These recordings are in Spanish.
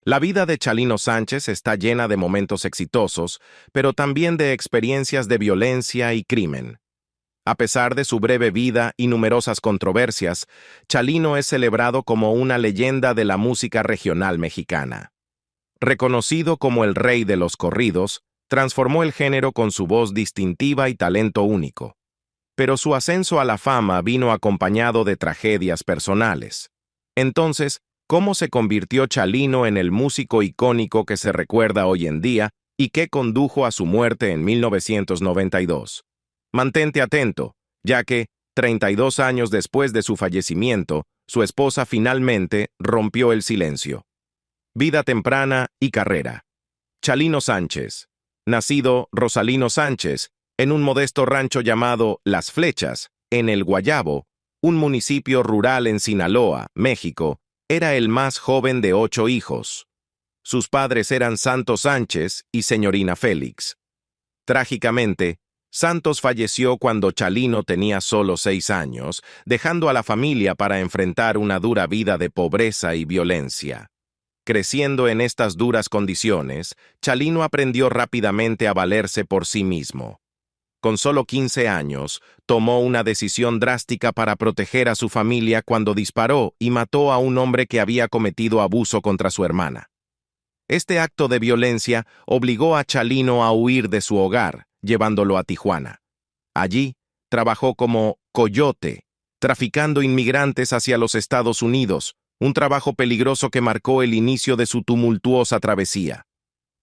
La vida de Chalino Sánchez está llena de momentos exitosos, pero también de experiencias de violencia y crimen. A pesar de su breve vida y numerosas controversias, Chalino es celebrado como una leyenda de la música regional mexicana. Reconocido como el rey de los corridos, transformó el género con su voz distintiva y talento único. Pero su ascenso a la fama vino acompañado de tragedias personales. Entonces, ¿cómo se convirtió Chalino en el músico icónico que se recuerda hoy en día y qué condujo a su muerte en 1992? Mantente atento, ya que, 32 años después de su fallecimiento, su esposa finalmente rompió el silencio. Vida temprana y carrera. Chalino Sánchez. Nacido Rosalino Sánchez, en un modesto rancho llamado Las Flechas, en El Guayabo, un municipio rural en Sinaloa, México, era el más joven de 8 hijos. Sus padres eran Santos Sánchez y señorina Félix. Trágicamente, Santos falleció cuando Chalino tenía solo 6 años, dejando a la familia para enfrentar una dura vida de pobreza y violencia. Creciendo en estas duras condiciones, Chalino aprendió rápidamente a valerse por sí mismo. Con solo 15 años, tomó una decisión drástica para proteger a su familia cuando disparó y mató a un hombre que había cometido abuso contra su hermana. Este acto de violencia obligó a Chalino a huir de su hogar, llevándolo a Tijuana. Allí, trabajó como coyote, traficando inmigrantes hacia los Estados Unidos, un trabajo peligroso que marcó el inicio de su tumultuosa travesía.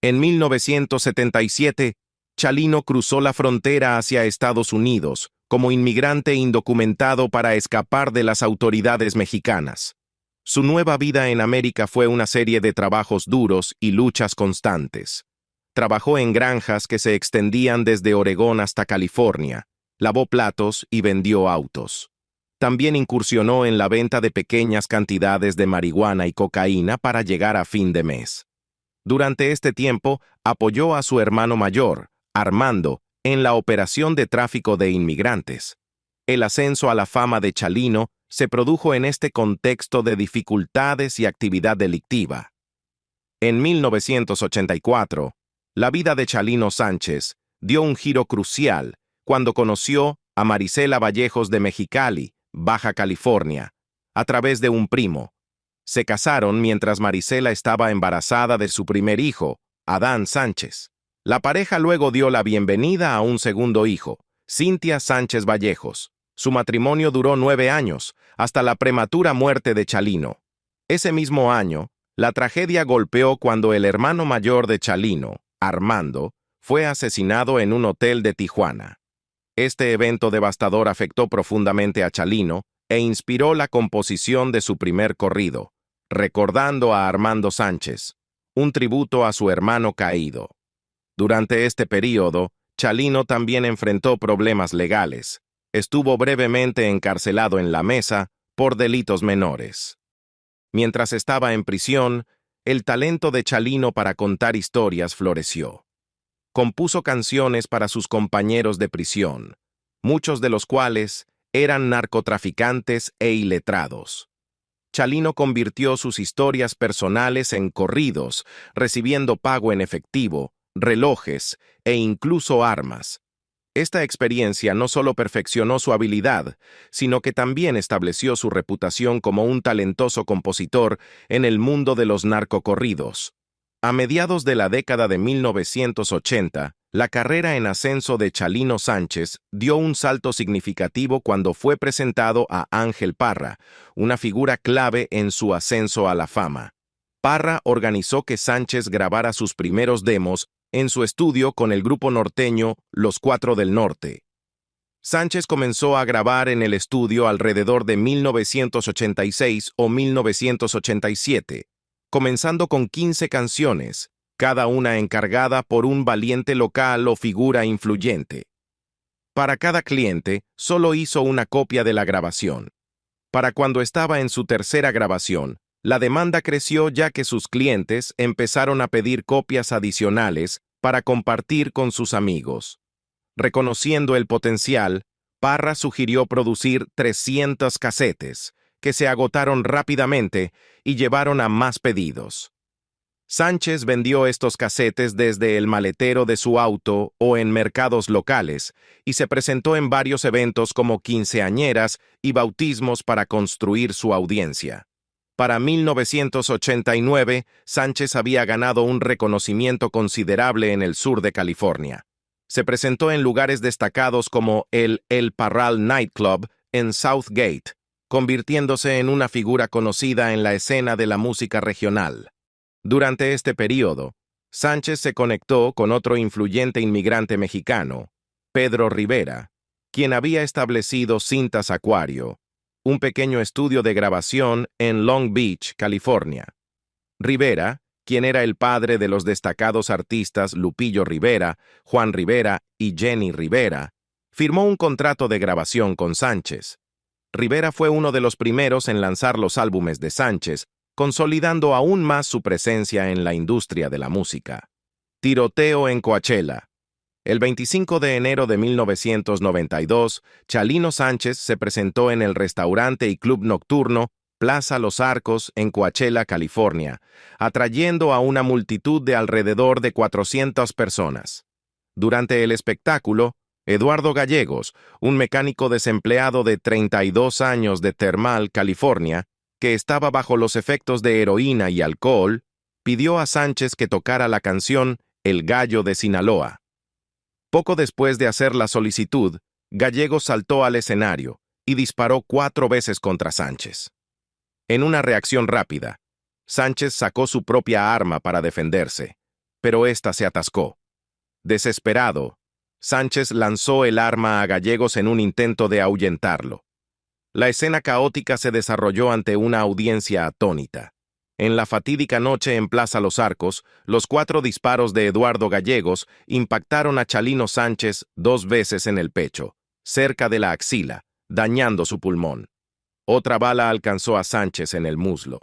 En 1977, Chalino cruzó la frontera hacia Estados Unidos como inmigrante indocumentado para escapar de las autoridades mexicanas. Su nueva vida en América fue una serie de trabajos duros y luchas constantes. Trabajó en granjas que se extendían desde Oregón hasta California, lavó platos y vendió autos. También incursionó en la venta de pequeñas cantidades de marihuana y cocaína para llegar a fin de mes. Durante este tiempo, apoyó a su hermano mayor, Armando, en la operación de tráfico de inmigrantes. El ascenso a la fama de Chalino se produjo en este contexto de dificultades y actividad delictiva. En 1984, la vida de Chalino Sánchez dio un giro crucial cuando conoció a Marisela Vallejos de Mexicali, Baja California, a través de un primo. Se casaron mientras Marisela estaba embarazada de su primer hijo, Adán Sánchez. La pareja luego dio la bienvenida a un segundo hijo, Cintia Sánchez Vallejos. Su matrimonio duró 9 años, hasta la prematura muerte de Chalino. Ese mismo año, la tragedia golpeó cuando el hermano mayor de Chalino, Armando, fue asesinado en un hotel de Tijuana. Este evento devastador afectó profundamente a Chalino e inspiró la composición de su primer corrido, Recordando a Armando Sánchez, un tributo a su hermano caído. Durante este período, Chalino también enfrentó problemas legales. Estuvo brevemente encarcelado en La Mesa por delitos menores. Mientras estaba en prisión, el talento de Chalino para contar historias floreció. Compuso canciones para sus compañeros de prisión, muchos de los cuales eran narcotraficantes e iletrados. Chalino convirtió sus historias personales en corridos, recibiendo pago en efectivo, relojes e incluso armas. Esta experiencia no solo perfeccionó su habilidad, sino que también estableció su reputación como un talentoso compositor en el mundo de los narcocorridos. A mediados de la década de 1980, la carrera en ascenso de Chalino Sánchez dio un salto significativo cuando fue presentado a Ángel Parra, una figura clave en su ascenso a la fama. Parra organizó que Sánchez grabara sus primeros demos en su estudio con el grupo norteño Los Cuatro del Norte. Sánchez comenzó a grabar en el estudio alrededor de 1986 o 1987, comenzando con 15 canciones, cada una encargada por un valiente local o figura influyente. Para cada cliente, solo hizo una copia de la grabación. Para cuando estaba en su tercera grabación, la demanda creció ya que sus clientes empezaron a pedir copias adicionales para compartir con sus amigos. Reconociendo el potencial, Parra sugirió producir 300 casetes, que se agotaron rápidamente y llevaron a más pedidos. Sánchez vendió estos casetes desde el maletero de su auto o en mercados locales y se presentó en varios eventos como quinceañeras y bautismos para construir su audiencia. Para 1989, Sánchez había ganado un reconocimiento considerable en el sur de California. Se presentó en lugares destacados como el El Parral Nightclub en Southgate, convirtiéndose en una figura conocida en la escena de la música regional. Durante este período, Sánchez se conectó con otro influyente inmigrante mexicano, Pedro Rivera, quien había establecido Cintas Acuario, un pequeño estudio de grabación en Long Beach, California. Rivera, quien era el padre de los destacados artistas Lupillo Rivera, Juan Rivera y Jenny Rivera, firmó un contrato de grabación con Sánchez. Rivera fue uno de los primeros en lanzar los álbumes de Sánchez, consolidando aún más su presencia en la industria de la música. Tiroteo en Coachella. El 25 de enero de 1992, Chalino Sánchez se presentó en el restaurante y club nocturno Plaza Los Arcos en Coachella, California, atrayendo a una multitud de alrededor de 400 personas. Durante el espectáculo, Eduardo Gallegos, un mecánico desempleado de 32 años de Thermal, California, que estaba bajo los efectos de heroína y alcohol, pidió a Sánchez que tocara la canción El Gallo de Sinaloa. Poco después de hacer la solicitud, Gallegos saltó al escenario y disparó 4 veces contra Sánchez. En una reacción rápida, Sánchez sacó su propia arma para defenderse, pero ésta se atascó. Desesperado, Sánchez lanzó el arma a Gallegos en un intento de ahuyentarlo. La escena caótica se desarrolló ante una audiencia atónita. En la fatídica noche en Plaza Los Arcos, los 4 disparos de Eduardo Gallegos impactaron a Chalino Sánchez 2 veces en el pecho, cerca de la axila, dañando su pulmón. Otra bala alcanzó a Sánchez en el muslo.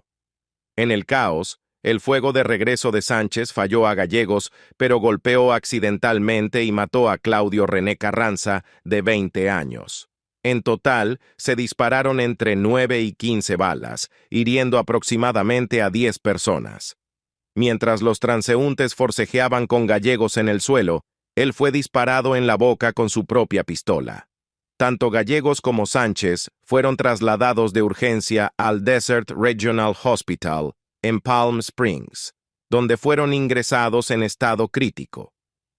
En el caos, el fuego de regreso de Sánchez falló a Gallegos, pero golpeó accidentalmente y mató a Claudio René Carranza, de 20 años. En total, se dispararon entre 9 y 15 balas, hiriendo aproximadamente a 10 personas. Mientras los transeúntes forcejeaban con Gallegos en el suelo, él fue disparado en la boca con su propia pistola. Tanto Gallegos como Sánchez fueron trasladados de urgencia al Desert Regional Hospital en Palm Springs, donde fueron ingresados en estado crítico.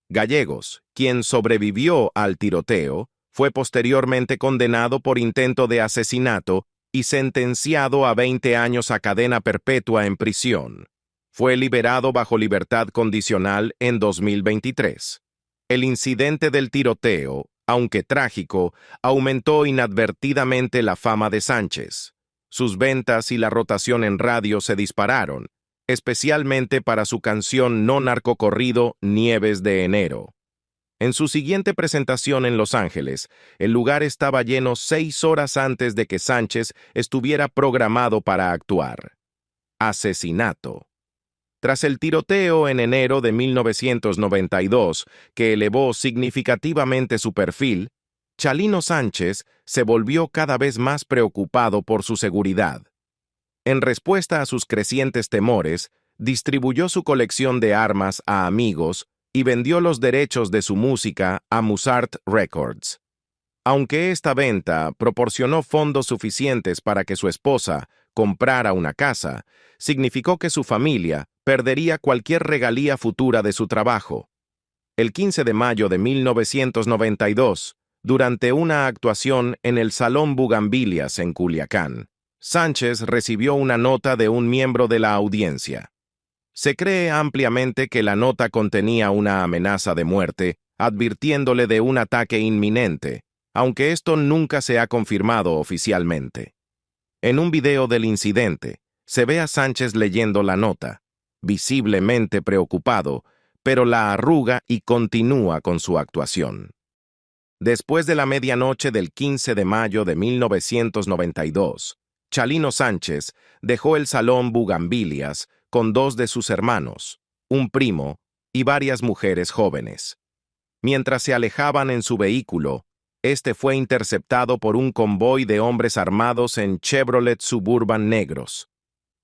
Gallegos, quien sobrevivió al tiroteo, fue posteriormente condenado por intento de asesinato y sentenciado a 20 años a cadena perpetua en prisión. Fue liberado bajo libertad condicional en 2023. El incidente del tiroteo, aunque trágico, aumentó inadvertidamente la fama de Sánchez. Sus ventas y la rotación en radio se dispararon, especialmente para su canción no narcocorrido Nieves de Enero. En su siguiente presentación en Los Ángeles, el lugar estaba lleno 6 horas antes de que Sánchez estuviera programado para actuar. Asesinato. Tras el tiroteo en enero de 1992, que elevó significativamente su perfil, Chalino Sánchez se volvió cada vez más preocupado por su seguridad. En respuesta a sus crecientes temores, distribuyó su colección de armas a amigos y vendió los derechos de su música a Musart Records. Aunque esta venta proporcionó fondos suficientes para que su esposa comprara una casa, significó que su familia perdería cualquier regalía futura de su trabajo. El 15 de mayo de 1992, durante una actuación en el Salón Bugambilias en Culiacán, Sánchez recibió una nota de un miembro de la audiencia. Se cree ampliamente que la nota contenía una amenaza de muerte, advirtiéndole de un ataque inminente, aunque esto nunca se ha confirmado oficialmente. En un video del incidente, se ve a Sánchez leyendo la nota, visiblemente preocupado, pero la arruga y continúa con su actuación. Después de la medianoche del 15 de mayo de 1992, Chalino Sánchez dejó el Salón Bugambilias con 2 de sus hermanos, un primo y varias mujeres jóvenes. Mientras se alejaban en su vehículo, este fue interceptado por un convoy de hombres armados en Chevrolet Suburban negros.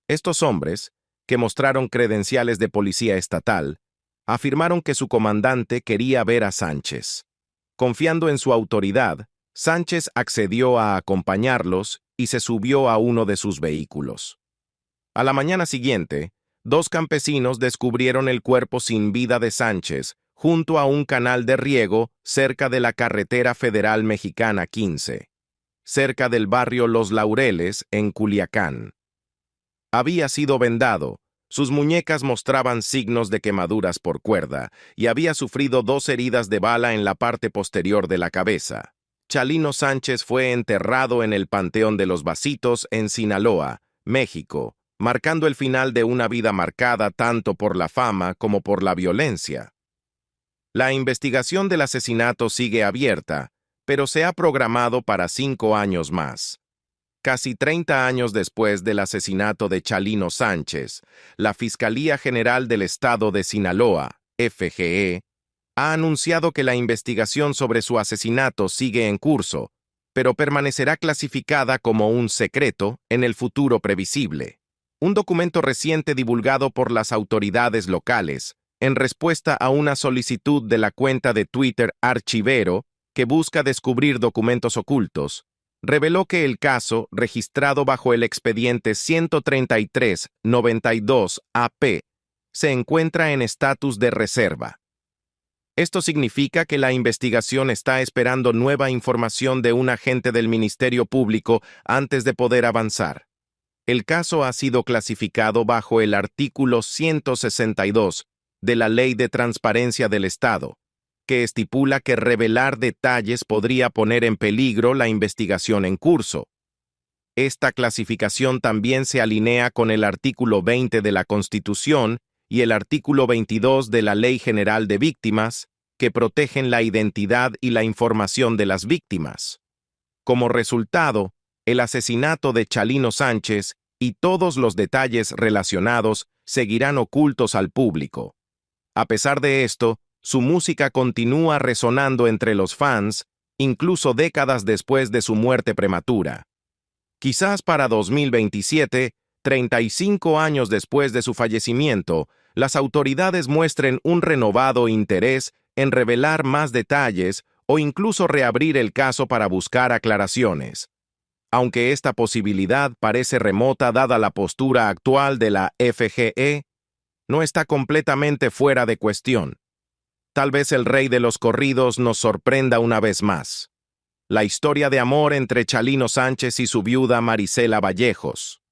Estos hombres, que mostraron credenciales de policía estatal, afirmaron que su comandante quería ver a Sánchez. Confiando en su autoridad, Sánchez accedió a acompañarlos y se subió a uno de sus vehículos. A la mañana siguiente, dos campesinos descubrieron el cuerpo sin vida de Sánchez junto a un canal de riego cerca de la carretera federal mexicana 15, cerca del barrio Los Laureles, en Culiacán. Había sido vendado, sus muñecas mostraban signos de quemaduras por cuerda y había sufrido 2 heridas de bala en la parte posterior de la cabeza. Chalino Sánchez fue enterrado en el Panteón de los Vasitos en Sinaloa, México, marcando el final de una vida marcada tanto por la fama como por la violencia. La investigación del asesinato sigue abierta, pero se ha programado para 5 años más. Casi 30 años después del asesinato de Chalino Sánchez, la Fiscalía General del Estado de Sinaloa, FGE, ha anunciado que la investigación sobre su asesinato sigue en curso, pero permanecerá clasificada como un secreto en el futuro previsible. Un documento reciente divulgado por las autoridades locales, en respuesta a una solicitud de la cuenta de Twitter Archivero, que busca descubrir documentos ocultos, reveló que el caso, registrado bajo el expediente 133-92-AP, se encuentra en estatus de reserva. Esto significa que la investigación está esperando nueva información de un agente del Ministerio Público antes de poder avanzar. El caso ha sido clasificado bajo el artículo 162 de la Ley de Transparencia del Estado, que estipula que revelar detalles podría poner en peligro la investigación en curso. Esta clasificación también se alinea con el artículo 20 de la Constitución y el artículo 22 de la Ley General de Víctimas, que protegen la identidad y la información de las víctimas. Como resultado, el asesinato de Chalino Sánchez y todos los detalles relacionados seguirán ocultos al público. A pesar de esto, su música continúa resonando entre los fans, incluso décadas después de su muerte prematura. Quizás para 2027, 35 años después de su fallecimiento, las autoridades muestren un renovado interés en revelar más detalles o incluso reabrir el caso para buscar aclaraciones. Aunque esta posibilidad parece remota dada la postura actual de la FGE, no está completamente fuera de cuestión. Tal vez el rey de los corridos nos sorprenda una vez más. La historia de amor entre Chalino Sánchez y su viuda Marisela Vallejos.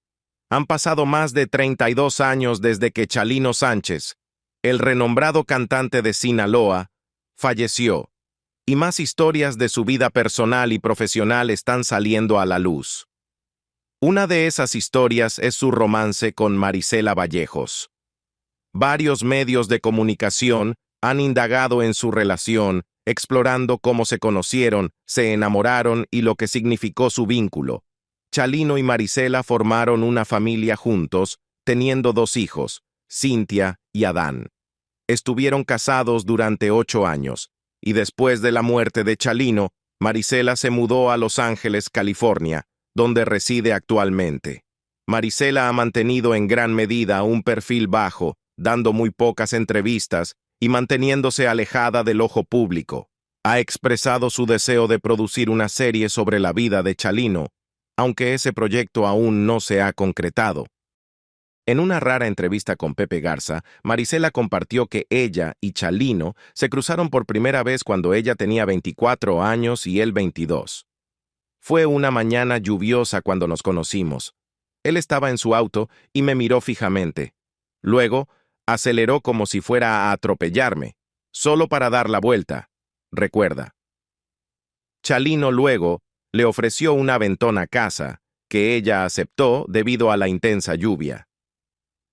Han pasado más de 32 años desde que Chalino Sánchez, el renombrado cantante de Sinaloa, falleció, y más historias de su vida personal y profesional están saliendo a la luz. Una de esas historias es su romance con Marisela Vallejos. Varios medios de comunicación han indagado en su relación, explorando cómo se conocieron, se enamoraron y lo que significó su vínculo. Chalino y Marisela formaron una familia juntos, teniendo 2 hijos, Cintia y Adán. Estuvieron casados durante 8 años, y después de la muerte de Chalino, Marisela se mudó a Los Ángeles, California, donde reside actualmente. Marisela ha mantenido en gran medida un perfil bajo, dando muy pocas entrevistas y manteniéndose alejada del ojo público. Ha expresado su deseo de producir una serie sobre la vida de Chalino, aunque ese proyecto aún no se ha concretado. En una rara entrevista con Pepe Garza, Marisela compartió que ella y Chalino se cruzaron por primera vez cuando ella tenía 24 años y él 22. Fue una mañana lluviosa cuando nos conocimos. Él estaba en su auto y me miró fijamente. Luego, aceleró como si fuera a atropellarme, solo para dar la vuelta, recuerda. Chalino luego le ofreció un aventón a casa, que ella aceptó debido a la intensa lluvia.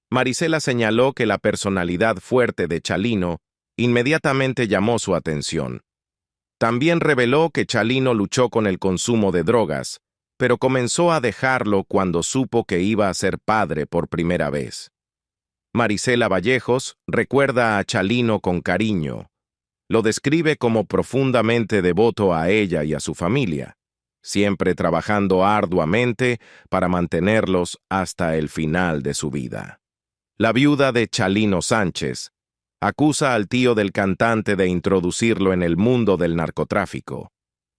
Marisela señaló que la personalidad fuerte de Chalino inmediatamente llamó su atención. También reveló que Chalino luchó con el consumo de drogas, pero comenzó a dejarlo cuando supo que iba a ser padre por primera vez. Marisela Vallejos recuerda a Chalino con cariño. Lo describe como profundamente devoto a ella y a su familia, siempre trabajando arduamente para mantenerlos hasta el final de su vida. La viuda de Chalino Sánchez acusa al tío del cantante de introducirlo en el mundo del narcotráfico.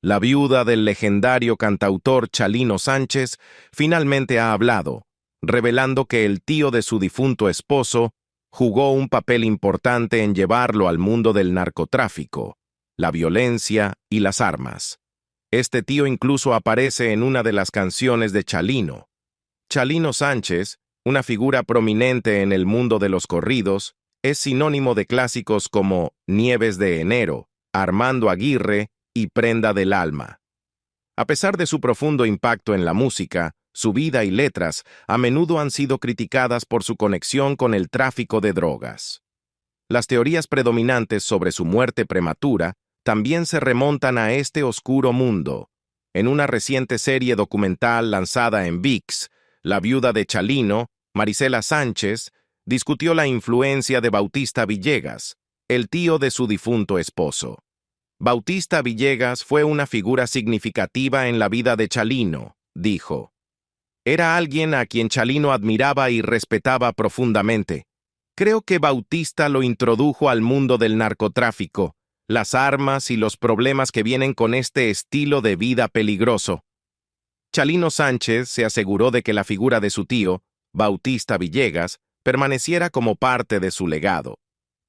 La viuda del legendario cantautor Chalino Sánchez finalmente ha hablado, revelando que el tío de su difunto esposo jugó un papel importante en llevarlo al mundo del narcotráfico, la violencia y las armas. Este tío incluso aparece en una de las canciones de Chalino. Chalino Sánchez, una figura prominente en el mundo de los corridos, es sinónimo de clásicos como Nieves de Enero, Armando Aguirre y Prenda del Alma. A pesar de su profundo impacto en la música, su vida y letras a menudo han sido criticadas por su conexión con el tráfico de drogas. Las teorías predominantes sobre su muerte prematura también se remontan a este oscuro mundo. En una reciente serie documental lanzada en ViX, la viuda de Chalino, Marisela Sánchez, discutió la influencia de Bautista Villegas, el tío de su difunto esposo. Bautista Villegas fue una figura significativa en la vida de Chalino, dijo. Era alguien a quien Chalino admiraba y respetaba profundamente. Creo que Bautista lo introdujo al mundo del narcotráfico, las armas y los problemas que vienen con este estilo de vida peligroso. Chalino Sánchez se aseguró de que la figura de su tío, Bautista Villegas, permaneciera como parte de su legado.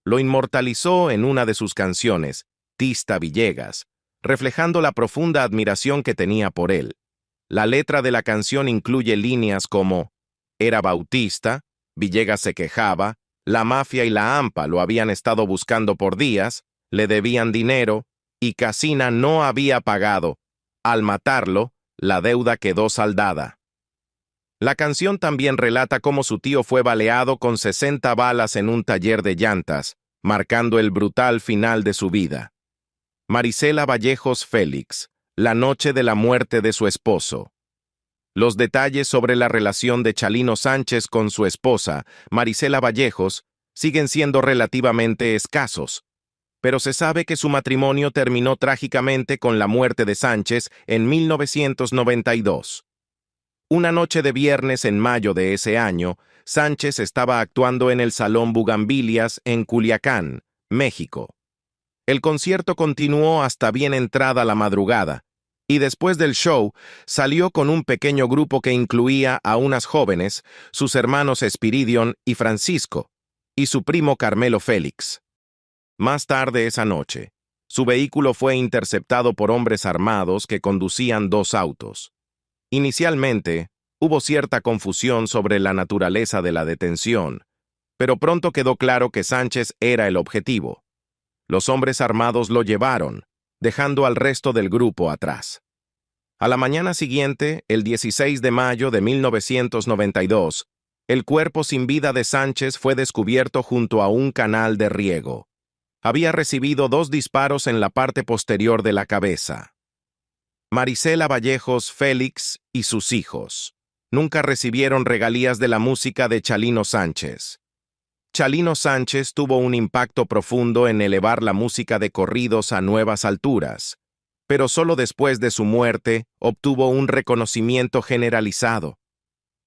Lo inmortalizó en una de sus canciones, Tista Villegas, reflejando la profunda admiración que tenía por él. La letra de la canción incluye líneas como «Era Bautista», «Villegas se quejaba», «La mafia y la AMPA lo habían estado buscando por días», «Le debían dinero» y «Casina no había pagado». Al matarlo, la deuda quedó saldada. La canción también relata cómo su tío fue baleado con 60 balas en un taller de llantas, marcando el brutal final de su vida. Marisela Vallejos Félix, la noche de la muerte de su esposo. Los detalles sobre la relación de Chalino Sánchez con su esposa, Marisela Vallejos, siguen siendo relativamente escasos, pero se sabe que su matrimonio terminó trágicamente con la muerte de Sánchez en 1992. Una noche de viernes en mayo de ese año, Sánchez estaba actuando en el Salón Bugambilias en Culiacán, México. El concierto continuó hasta bien entrada la madrugada, y después del show salió con un pequeño grupo que incluía a unas jóvenes, sus hermanos Espiridion y Francisco, y su primo Carmelo Félix. Más tarde esa noche, su vehículo fue interceptado por hombres armados que conducían dos autos. Inicialmente, hubo cierta confusión sobre la naturaleza de la detención, pero pronto quedó claro que Sánchez era el objetivo. Los hombres armados lo llevaron, dejando al resto del grupo atrás. A la mañana siguiente, el 16 de mayo de 1992, el cuerpo sin vida de Sánchez fue descubierto junto a un canal de riego. Había recibido 2 disparos en la parte posterior de la cabeza. Marisela Vallejos Félix y sus hijos nunca recibieron regalías de la música de Chalino Sánchez. Chalino Sánchez tuvo un impacto profundo en elevar la música de corridos a nuevas alturas, pero solo después de su muerte obtuvo un reconocimiento generalizado.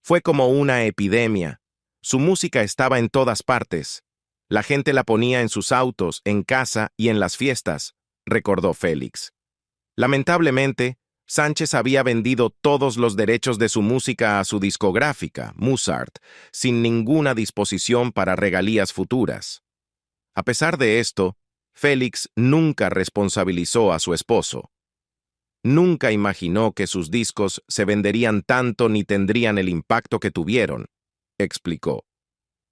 Fue como una epidemia. Su música estaba en todas partes. La gente la ponía en sus autos, en casa y en las fiestas, recordó Félix. Lamentablemente, Sánchez había vendido todos los derechos de su música a su discográfica, Musart, sin ninguna disposición para regalías futuras. A pesar de esto, Félix nunca responsabilizó a su esposo. Nunca imaginó que sus discos se venderían tanto ni tendrían el impacto que tuvieron, explicó.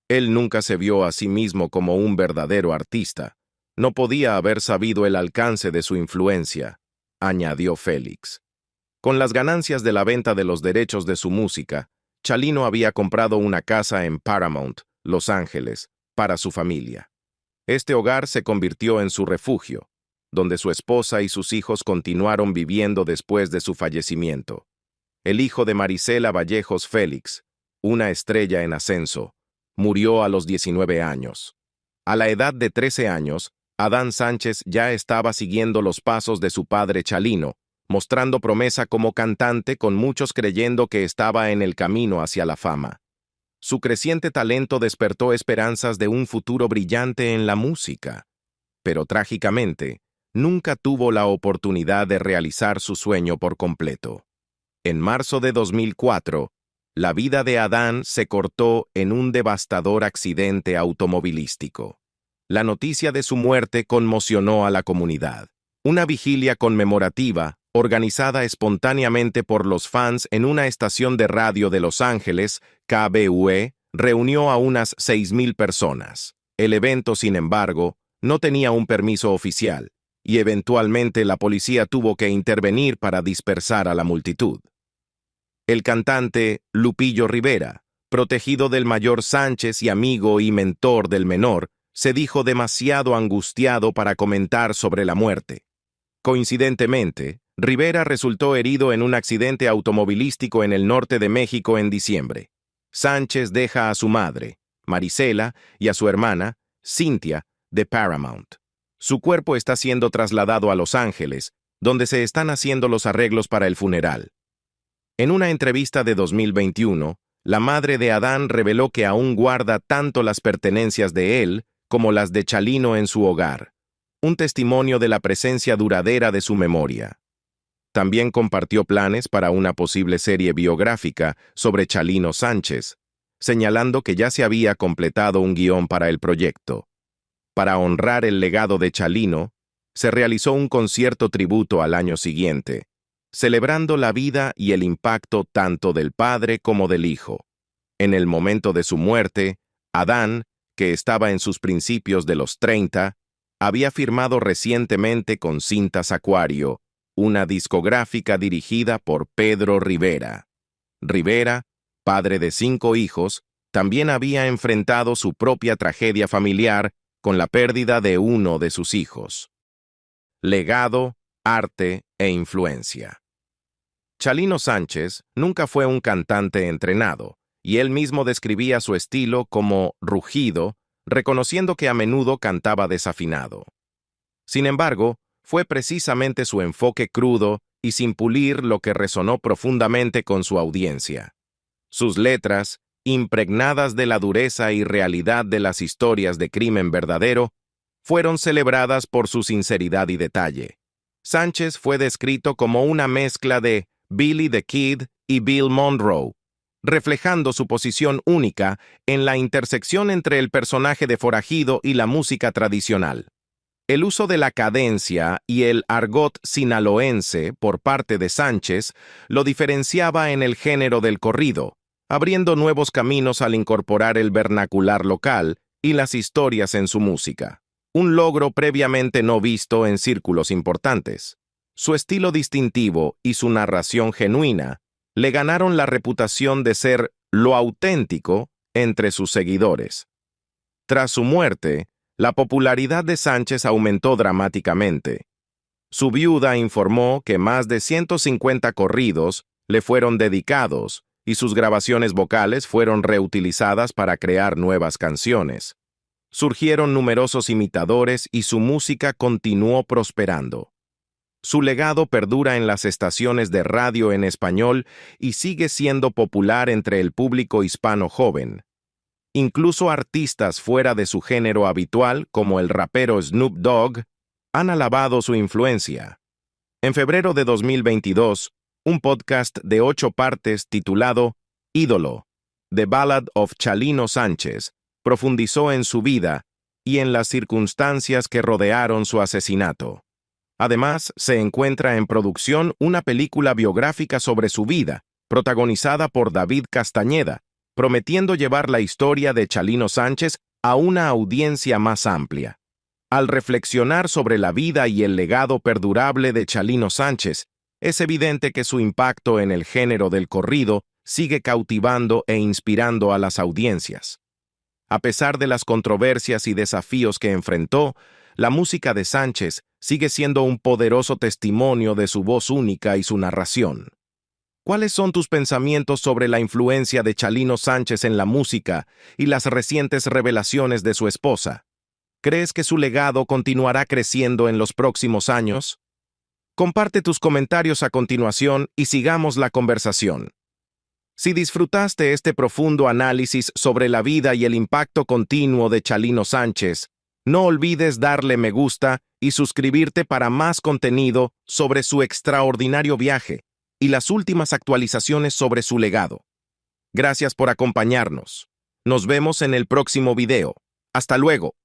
Él nunca se vio a sí mismo como un verdadero artista. No podía haber sabido el alcance de su influencia, añadió Félix. Con las ganancias de la venta de los derechos de su música, Chalino había comprado una casa en Paramount, Los Ángeles, para su familia. Este hogar se convirtió en su refugio, donde su esposa y sus hijos continuaron viviendo después de su fallecimiento. El hijo de Marisela Vallejos Félix, una estrella en ascenso, murió a los 19 años. A la edad de 13 años, Adán Sánchez ya estaba siguiendo los pasos de su padre Chalino, mostrando promesa como cantante con muchos creyendo que estaba en el camino hacia la fama. Su creciente talento despertó esperanzas de un futuro brillante en la música, pero trágicamente, nunca tuvo la oportunidad de realizar su sueño por completo. En marzo de 2004, la vida de Adán se cortó en un devastador accidente automovilístico. La noticia de su muerte conmocionó a la comunidad. Una vigilia conmemorativa, organizada espontáneamente por los fans en una estación de radio de Los Ángeles, KBUE, reunió a unas 6,000 personas. El evento, sin embargo, no tenía un permiso oficial, y eventualmente la policía tuvo que intervenir para dispersar a la multitud. El cantante Lupillo Rivera, protegido del mayor Sánchez y amigo y mentor del menor, se dijo demasiado angustiado para comentar sobre la muerte. Coincidentemente, Rivera resultó herido en un accidente automovilístico en el norte de México en diciembre. Sánchez deja a su madre, Marisela, y a su hermana, Cynthia, de Paramount. Su cuerpo está siendo trasladado a Los Ángeles, donde se están haciendo los arreglos para el funeral. En una entrevista de 2021, la madre de Adán reveló que aún guarda tanto las pertenencias de él como las de Chalino en su hogar, un testimonio de la presencia duradera de su memoria. También compartió planes para una posible serie biográfica sobre Chalino Sánchez, señalando que ya se había completado un guión para el proyecto. Para honrar el legado de Chalino, se realizó un concierto tributo al año siguiente, celebrando la vida y el impacto tanto del padre como del hijo. En el momento de su muerte, Adán, que estaba en sus principios de los 30, había firmado recientemente con Cintas Aquario, una discográfica dirigida por Pedro Rivera. Rivera, padre de 5 hijos, también había enfrentado su propia tragedia familiar con la pérdida de uno de sus hijos. Legado, arte e influencia. Chalino Sánchez nunca fue un cantante entrenado, y él mismo describía su estilo como rugido, reconociendo que a menudo cantaba desafinado. Sin embargo, fue precisamente su enfoque crudo y sin pulir lo que resonó profundamente con su audiencia. Sus letras, impregnadas de la dureza y realidad de las historias de crimen verdadero, fueron celebradas por su sinceridad y detalle. Sánchez fue descrito como una mezcla de Billy the Kid y Bill Monroe, reflejando su posición única en la intersección entre el personaje de forajido y la música tradicional. El uso de la cadencia y el argot sinaloense por parte de Sánchez lo diferenciaba en el género del corrido, abriendo nuevos caminos al incorporar el vernacular local y las historias en su música, un logro previamente no visto en círculos importantes. Su estilo distintivo y su narración genuina le ganaron la reputación de ser lo auténtico entre sus seguidores. Tras su muerte, la popularidad de Sánchez aumentó dramáticamente. Su viuda informó que más de 150 corridos le fueron dedicados y sus grabaciones vocales fueron reutilizadas para crear nuevas canciones. Surgieron numerosos imitadores y su música continuó prosperando. Su legado perdura en las estaciones de radio en español y sigue siendo popular entre el público hispano joven. Incluso artistas fuera de su género habitual, como el rapero Snoop Dogg, han alabado su influencia. En febrero de 2022, un podcast de 8 partes titulado Ídolo, The Ballad of Chalino Sánchez, profundizó en su vida y en las circunstancias que rodearon su asesinato. Además, se encuentra en producción una película biográfica sobre su vida, protagonizada por David Castañeda, prometiendo llevar la historia de Chalino Sánchez a una audiencia más amplia. Al reflexionar sobre la vida y el legado perdurable de Chalino Sánchez, es evidente que su impacto en el género del corrido sigue cautivando e inspirando a las audiencias. A pesar de las controversias y desafíos que enfrentó, la música de Sánchez sigue siendo un poderoso testimonio de su voz única y su narración. ¿Cuáles son tus pensamientos sobre la influencia de Chalino Sánchez en la música y las recientes revelaciones de su esposa? ¿Crees que su legado continuará creciendo en los próximos años? Comparte tus comentarios a continuación y sigamos la conversación. Si disfrutaste este profundo análisis sobre la vida y el impacto continuo de Chalino Sánchez, no olvides darle me gusta y suscribirte para más contenido sobre su extraordinario viaje y las últimas actualizaciones sobre su legado. Gracias por acompañarnos. Nos vemos en el próximo video. Hasta luego.